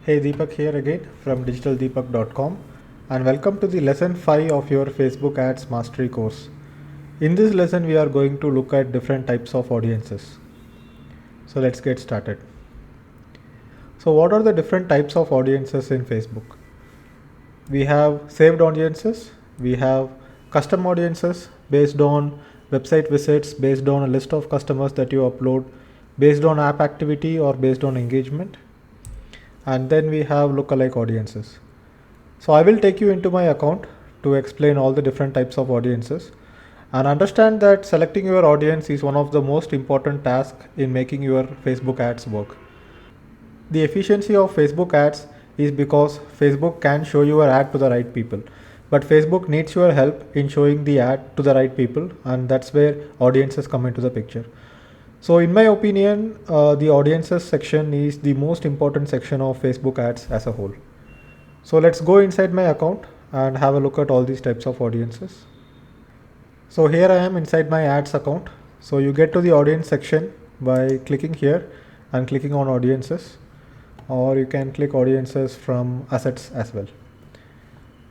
Hey, Deepak here again from digitaldeepak.com, and welcome to the lesson 5 of your Facebook Ads Mastery course. In this lesson, we are going to look at different types of audiences. So let's get started. So what are the different types of audiences in Facebook? We have saved audiences, we have custom audiences based on website visits, based on a list of customers that you upload, based on app activity or based on engagement. And then we have lookalike audiences. So I will take you into my account to explain all the different types of audiences, and understand that selecting your audience is one of the most important tasks in making your Facebook ads work. The efficiency of Facebook ads is because Facebook can show your ad to the right people, but Facebook needs your help in showing the ad to the right people, and that's where audiences come into the picture. So in my opinion, the audiences section is the most important section of Facebook ads as a whole. So let's go inside my account and have a look at all these types of audiences. So here I am inside my ads account. So you get to the audience section by clicking here and clicking on audiences, or you can click audiences from assets as well.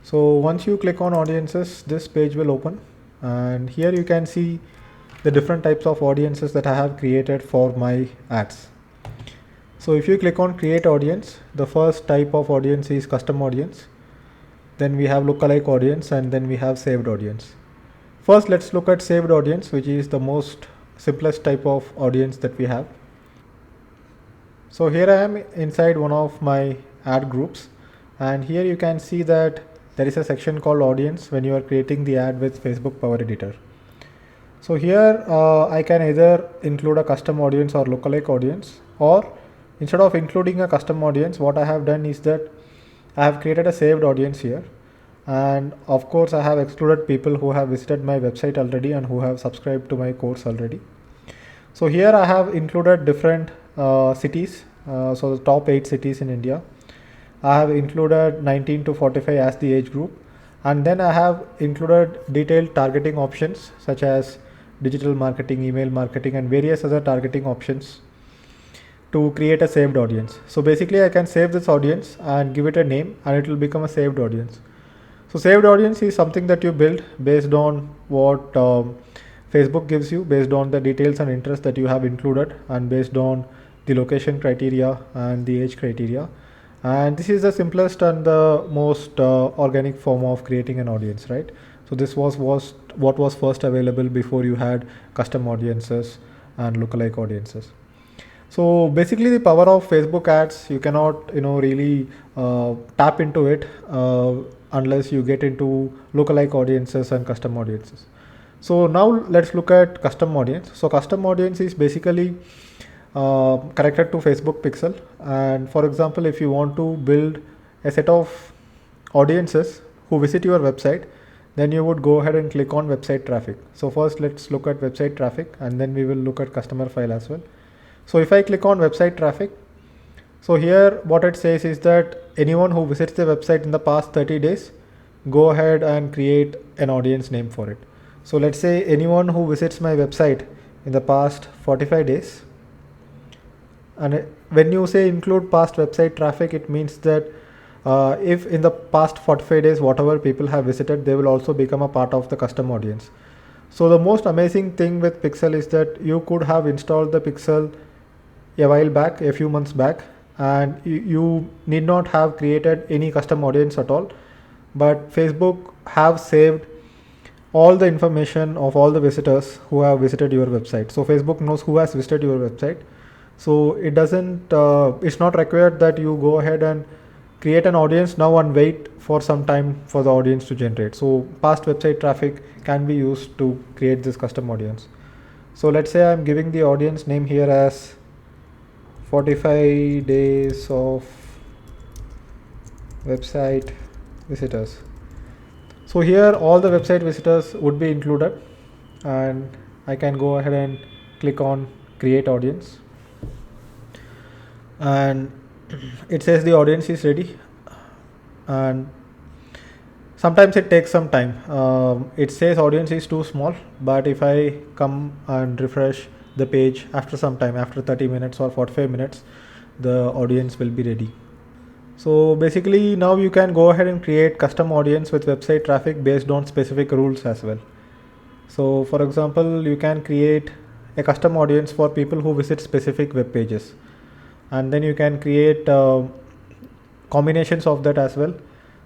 So once you click on audiences, this page will open, and here you can see the different types of audiences that I have created for my ads. So if you click on create audience, the first type of audience is custom audience. Then we have lookalike audience, and then we have saved audience. First, let's look at saved audience, which is the most simplest type of audience that we have. So here I am inside one of my ad groups, and here you can see that there is a section called audience when you are creating the ad with Facebook Power Editor. So here I can either include a custom audience or lookalike audience, or instead of including a custom audience, what I have done is that I have created a saved audience here, and of course I have excluded people who have visited my website already and who have subscribed to my course already. So here I have included different cities, so the top 8 cities in India. I have included 19 to 45 as the age group, and then I have included detailed targeting options such as digital marketing, email marketing, and various other targeting options to create a saved audience. So basically I can save this audience and give it a name, and it will become a saved audience. So saved audience is something that you build based on what Facebook gives you, based on the details and interests that you have included, and based on the location criteria and the age criteria. And this is the simplest and the most organic form of creating an audience, right? So this was what was first available before you had custom audiences and lookalike audiences. So basically the power of Facebook ads, you cannot really tap into it unless you get into lookalike audiences and custom audiences. So now let's look at custom audience. So custom audience is basically connected to Facebook Pixel, and for example, if you want to build a set of audiences who visit your website, then you would go ahead and click on website traffic. So first let's look at website traffic, and then we will look at customer file as well. So if I click on website traffic, so here what it says is that anyone who visits the website in the past 30 days, go ahead and create an audience name for it. So let's say anyone who visits my website in the past 45 days, and when you say include past website traffic, it means that if in the past 45 days whatever people have visited, they will also become a part of the custom audience. So the most amazing thing with Pixel is that you could have installed the Pixel a while back, a few months back, and you need not have created any custom audience at all, but Facebook have saved all the information of all the visitors who have visited your website. So Facebook knows who has visited your website. So it doesn't, it's not required that you go ahead and create an audience now and wait for some time for the audience to generate. So past website traffic can be used to create this custom audience. So let's say I'm giving the audience name here as 45 days of website visitors. So here all the website visitors would be included, and I can go ahead and click on create audience, and it says the audience is ready, and sometimes it takes some time. It says audience is too small, but if I come and refresh the page after some time, after 30 minutes or 45 minutes, the audience will be ready. So basically now you can go ahead and create custom audience with website traffic based on specific rules as well. So for example, you can create a custom audience for people who visit specific web pages, and then you can create combinations of that as well.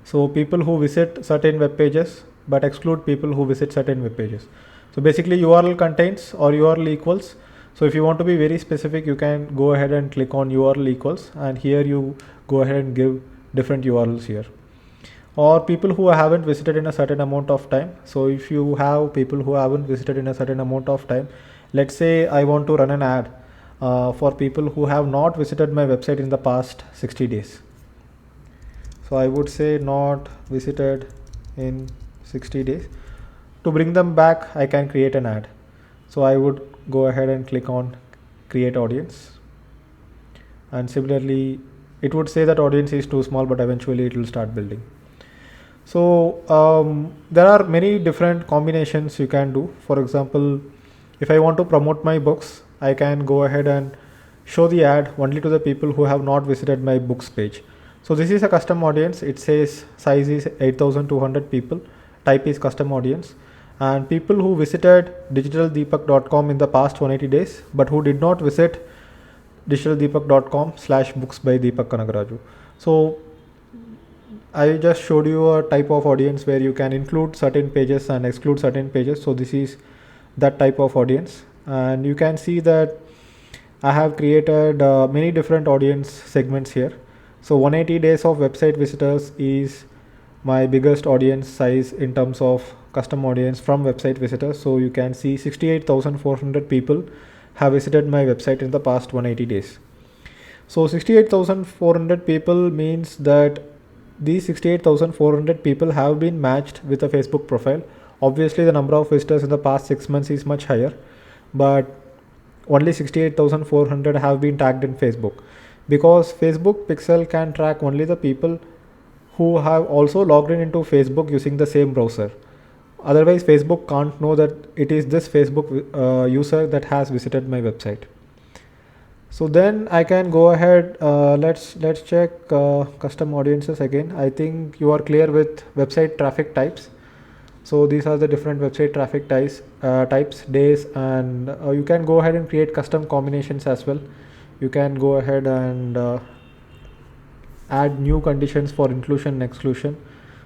So people who visit certain web pages but exclude people who visit certain web pages. So basically URL contains or URL equals. So if you want to be very specific, you can go ahead and click on URL equals, and here you go ahead and give different URLs here. Or people who haven't visited in a certain amount of time. So if you have people who haven't visited in a certain amount of time, let's say I want to run an ad for people who have not visited my website in the past 60 days. So I would say not visited in 60 days. To bring them back, I can create an ad. So I would go ahead and click on create audience, and similarly it would say that audience is too small, but eventually it will start building. So there are many different combinations you can do. For example, if I want to promote my books, I can go ahead and show the ad only to the people who have not visited my books page. So this is a custom audience. It says size is 8200 people, type is custom audience, and people who visited digitaldeepak.com in the past 180 days but who did not visit digitaldeepak.com/books by Deepak Kanagaraju. So I just showed you a type of audience where you can include certain pages and exclude certain pages. So this is that type of audience, and you can see that I have created many different audience segments here. So 180 days of website visitors is my biggest audience size in terms of custom audience from website visitors. So you can see 68,400 people have visited my website in the past 180 days. So 68,400 people means that these 68,400 people have been matched with a Facebook profile. Obviously the number of visitors in the past 6 months is much higher, but only 68,400 have been tagged in Facebook, because Facebook Pixel can track only the people who have also logged in into Facebook using the same browser. Otherwise Facebook can't know that it is this Facebook user that has visited my website. So then I can go ahead, let's check custom audiences again. I think you are clear with website traffic types. So these are the different website traffic types, days, and you can go ahead and create custom combinations as well. You can go ahead and add new conditions for inclusion and exclusion.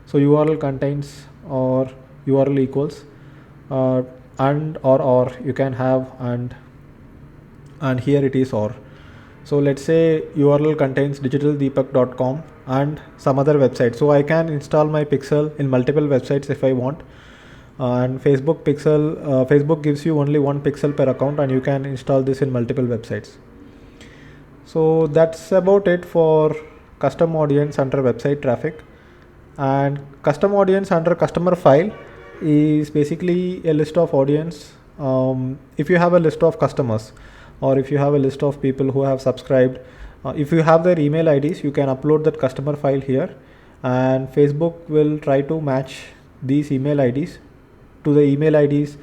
So URL contains or URL equals, and or you can have and here it is or. So let's say URL contains digitaldeepak.com and some other website. So I can install my pixel in multiple websites if I want. And Facebook gives you only one pixel per account, and you can install this in multiple websites. So that's about it for custom audience under website traffic. And custom audience under customer file is basically a list of audience. If you have a list of customers, or if you have a list of people who have subscribed, if you have their email IDs, you can upload that customer file here, and Facebook will try to match these email IDs to the email IDs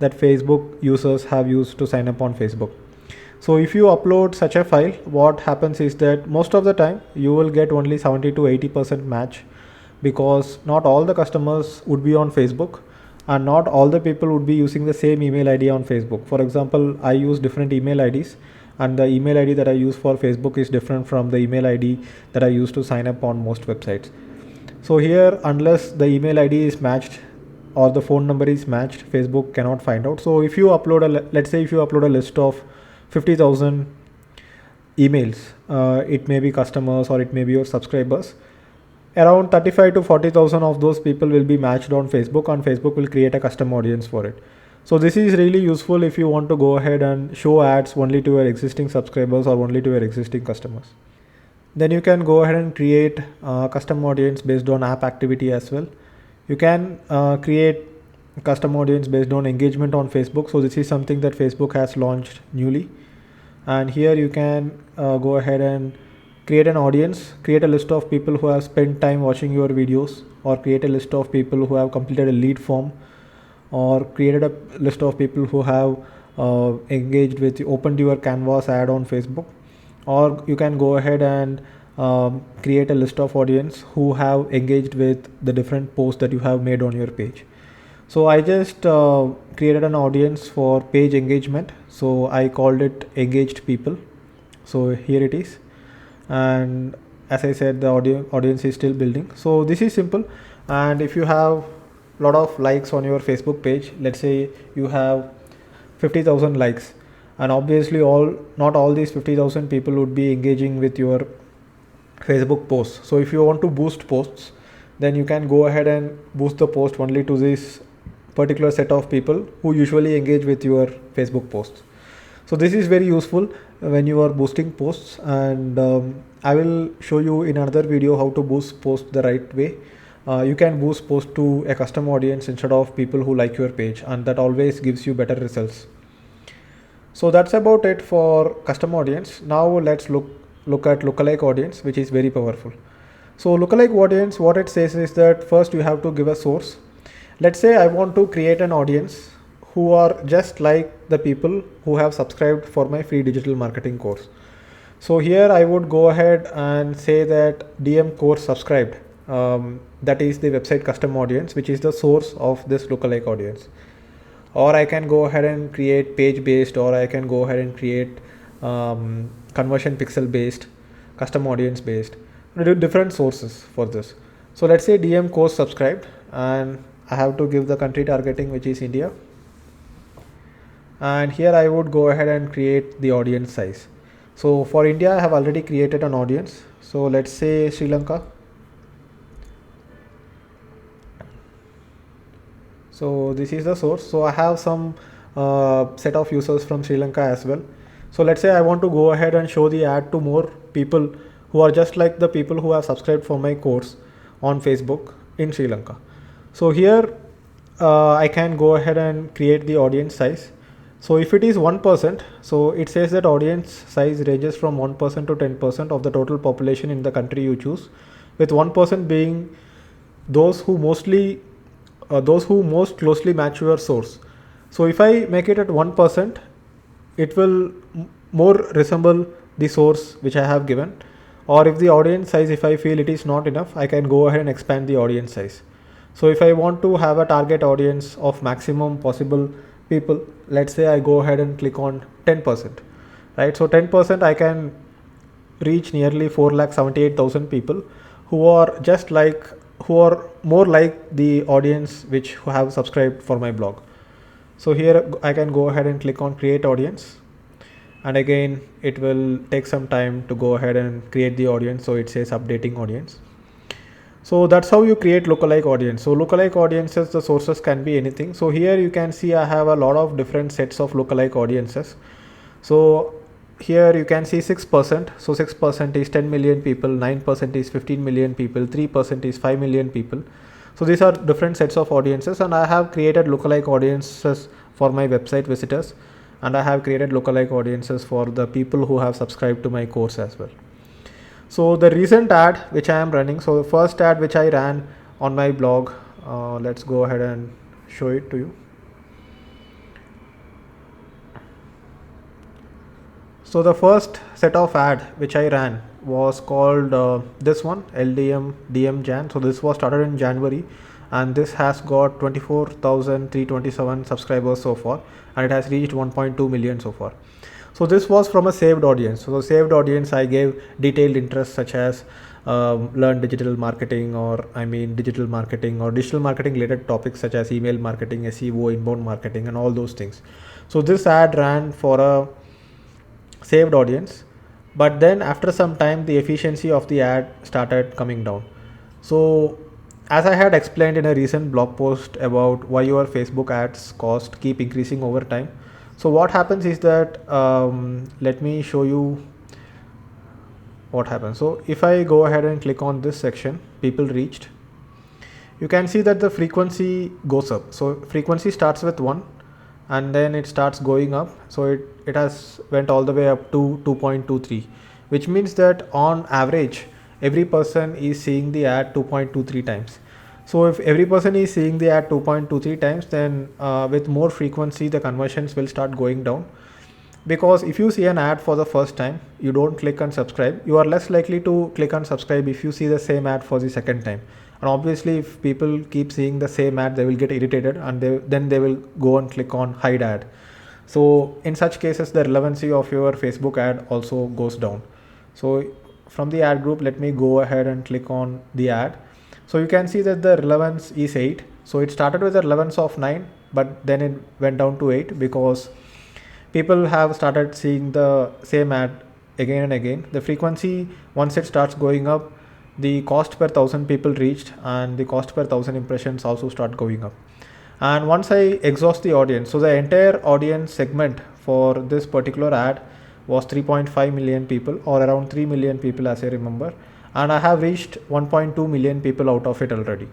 that Facebook users have used to sign up on Facebook. So if you upload such a file, what happens is that most of the time you will get only 70 to 80% match, because not all the customers would be on Facebook, and not all the people would be using the same email ID on Facebook. For example, I use different email IDs, and the email ID that I use for Facebook is different from the email ID that I use to sign up on most websites. So here, unless the email ID is matched or the phone number is matched, Facebook cannot find out. So if you upload let's say if you upload a list of 50,000 emails, it may be customers or it may be your subscribers, around 35 to 40,000 of those people will be matched on Facebook, and Facebook will create a custom audience for it. So this is really useful if you want to go ahead and show ads only to your existing subscribers or only to your existing customers. Then you can go ahead and create a custom audience based on app activity as well. You can create custom audience based on engagement on Facebook. So this is something that Facebook has launched newly, and here you can go ahead and create an audience, create a list of people who have spent time watching your videos, or create a list of people who have completed a lead form, or created a list of people who have engaged with, opened your Canvas ad on Facebook. Or you can go ahead and create a list of audience who have engaged with the different posts that you have made on your page. So I just created an audience for page engagement. So I called it engaged people. So here it is. And as I said, the audience is still building. So this is simple. And if you have a lot of likes on your Facebook page, let's say you have 50,000 likes, and obviously not all these 50,000 people would be engaging with your Facebook posts. So if you want to boost posts, then you can go ahead and boost the post only to this particular set of people who usually engage with your Facebook posts. So this is very useful when you are boosting posts, and I will show you in another video how to boost posts the right way. You can boost posts to a custom audience instead of people who like your page, and that always gives you better results. So that's about it for custom audience. Now let's look at lookalike audience, which is very powerful. So lookalike audience, what it says is that first you have to give a source. Let's say I want to create an audience who are just like the people who have subscribed for my free digital marketing course. So here I would go ahead and say that DM course subscribed. That is the website custom audience, which is the source of this lookalike audience. Or I can go ahead and create page based, or I can go ahead and create conversion pixel based, custom audience based, different sources for this. So let's say DM course subscribed, and I have to give the country targeting, which is India. And here I would go ahead and create the audience size. So for India, I have already created an audience. So let's say Sri Lanka. So this is the source. So I have some set of users from Sri Lanka as well. So let's say I want to go ahead and show the ad to more people who are just like the people who have subscribed for my course on Facebook in Sri Lanka. So here I can go ahead and create the audience size. So if it is 1%, so it says that audience size ranges from 1% to 10% of the total population in the country you choose, with 1% being those who most closely match your source. So if I make it at 1%, it will more resemble the source which I have given. Or if the audience size, if I feel it is not enough, I can go ahead and expand the audience size. So if I want to have a target audience of maximum possible people, let's say I go ahead and click on 10%, right? So 10%, I can reach nearly 4,78,000 people who are more like the audience who have subscribed for my blog. So here I can go ahead and click on create audience, and again it will take some time to go ahead and create the audience. So it says updating audience. So that's how you create lookalike audience. So lookalike audiences, the sources can be anything. So here you can see I have a lot of different sets of lookalike audiences. So here you can see 6%. So 6% is 10 million people, 9% is 15 million people, 3% is 5 million people. So these are different sets of audiences, and I have created lookalike audiences for my website visitors, and I have created lookalike audiences for the people who have subscribed to my course as well. So the recent ad which I am running, so the first ad which I ran on my blog, let's go ahead and show it to you. So the first set of ad which I ran was called this one, LDM DM Jan. So this was started in January, and this has got 24,327 subscribers so far, and it has reached 1.2 million so far. So this was from a saved audience. So the saved audience, I gave detailed interests such as learn digital marketing, or digital marketing or digital marketing related topics such as email marketing, SEO, inbound marketing, and all those things. So this ad ran for a saved audience, but then after some time the efficiency of the ad started coming down. So as I had explained in a recent blog post about why your Facebook ads cost keep increasing over time. So what happens is that let me show you what happens. So if I go ahead and click on this section, people reached, you can see that the frequency goes up. So frequency starts with 1 and then it starts going up. So it has went all the way up to 2.23, which means that on average every person is seeing the ad 2.23 times. So if every person is seeing the ad 2.23 times, then with more frequency the conversions will start going down. because if you see an ad for the first time, you don't click on subscribe. You are less likely to click on subscribe if you see the same ad for the second time. And obviously, if people keep seeing the same ad, they will get irritated, and then they will go and click on hide ad. So in such cases, the relevancy of your Facebook ad also goes down. So from the ad group, let me go ahead and click on the ad. So you can see that the relevance is 8. So it started with a relevance of 9, but then it went down to 8 because people have started seeing the same ad again and again. The frequency, once it starts going up, the cost per thousand people reached and the cost per thousand impressions also start going up. And once I exhaust the audience, so the entire audience segment for this particular ad was 3.5 million people, or around 3 million people as I remember, and I have reached 1.2 million people out of it already.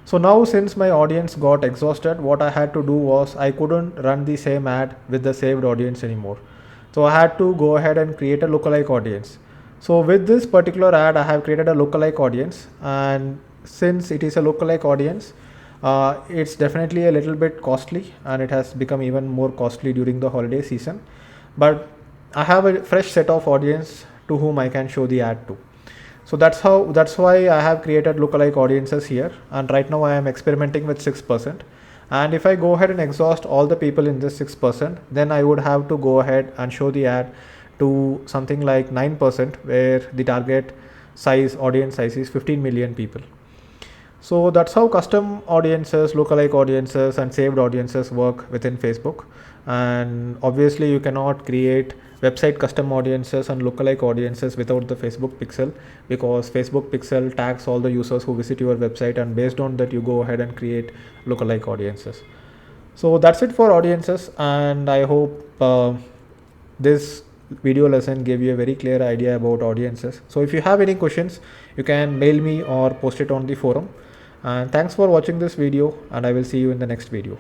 So now, since my audience got exhausted, what I had to do was I couldn't run the same ad with the saved audience anymore. So I had to go ahead and create a lookalike audience. So with this particular ad, I have created a lookalike audience, and since it is a lookalike audience, it's definitely a little bit costly, and it has become even more costly during the holiday season. But I have a fresh set of audience to whom I can show the ad to. So that's why I have created lookalike audiences here, and right now I am experimenting with 6%. And if I go ahead and exhaust all the people in this 6%, then I would have to go ahead and show the ad to something like 9%, where the target audience size is 15 million people. So that's how custom audiences, lookalike audiences, and saved audiences work within Facebook. And obviously, you cannot create website custom audiences and lookalike audiences without the Facebook pixel, because Facebook pixel tags all the users who visit your website, and based on that, you go ahead and create lookalike audiences. So that's it for audiences, and I hope this video lesson gave you a very clear idea about audiences. So if you have any questions, you can mail me or post it on the forum. And thanks for watching this video, and I will see you in the next video.